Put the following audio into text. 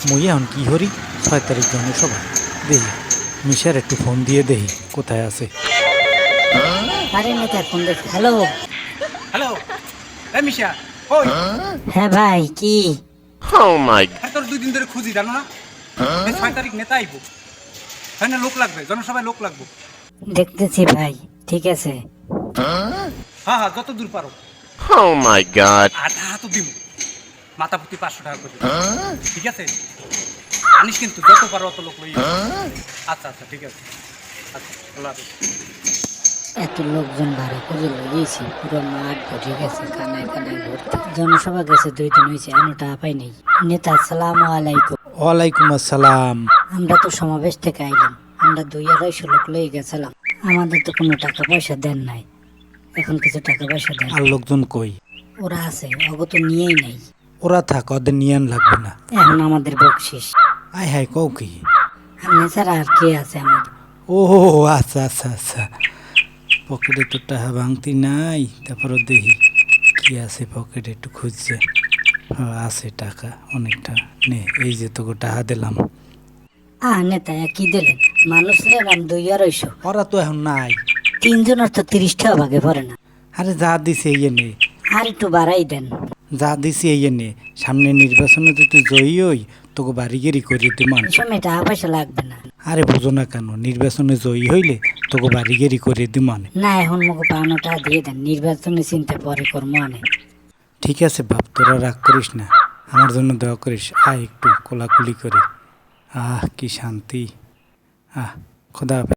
মুই এখন কি হরি 6 তারিখ জনসভা দেখি মিশার একটু ফোন দিয়ে দেখি কোথায় আছে। আরে নেতা ফোন দেখ। হ্যালো। হ্যালো এ মিশা কই হ্যাঁ ভাই কি? Oh my তোর 2 দিন ধরে খুঁজি জানো না এই 6 তারিখ নেতা আইবো হয় না লোক লাগবে জনসভায় লোক লাগবে দেখতেছি ভাই, ঠিক আছে। হ্যাঁ হ্যাঁ যত দূর পারো Oh my god. আর টাকা তো দিব মাথা প্রতি 500 টাকা করে ঠিক আছে আনিস কিন্তু যত পারো অত লোক লইয়া আচ্ছা আচ্ছা ঠিক আছে আচ্ছা আল্লাহ হাফেজ। এত লোকজন ভাড়া করে লাগিয়েছি, পুরো মাঠ ভরে গেছে, কানায় কানায় ভর্তি। জনসভা গেছে 2 দিন হয়েছে, এখনো টাকা পাই নাই। নেতা আসসালামু আলাইকুম। ওয়ালাইকুম আসসালাম। আমরা তো সমাবেশ থেকে আইলাম, আমরা 2-250 লোক লয়ে গেছিলাম। আমাদের তো কোনো টাকা পয়সা দেন নাই, এখন কিছু টাকা পয়সা দেন। আর লোকজন কই? ওরা আছে, ওগো তো নিয়েই নাই। ওরা থাক, ওদের নিয়ান লাগবে না। এখন আমাদের বকশিস আয় হায় কও কি? আপনি ছাড়া আর কে আছে আমাদের? ও আচ্ছা আচ্ছা আচ্ছা, পকেটে তো টাকা ভাঙতি নাই, তারপরে দেখি কি আছে পকেটে, একটু খুঁজছে। আছে টাকা অনেকটা, নে এই যে তোকে টাকা দিলাম। নেতা কি দিলেন? মানুষ নিলাম 2-250। ওরা তো এখন নাই। 3 জনের তো 30 টাকা ভাগে পড়ে না। আরে যা দিছে এই নে, আর একটু বাড়াই দেন। যা দিছি এই নে, সামনে নির্বাচনে যদি জয়ী হই তোকে বাড়িগেরি করে দিমান। এই সময় টাকা পয়সা লাগবে না। আরে বুঝো না কেন, নির্বাচনে জয়ী হইলে তোকে বাড়িগেরি করে দিমান। না এখন মুখে 52 টাকা দিয়ে দেন, নির্বাচনে চিন্তা পরে করবো আনে। ঠিক আছে বাপ, তোরা রাগ করিস না, আমার জন্য দোয়া করিস। আয় একটু কোলাকুলি করি। কি শান্তি। খোদা হাফেজ।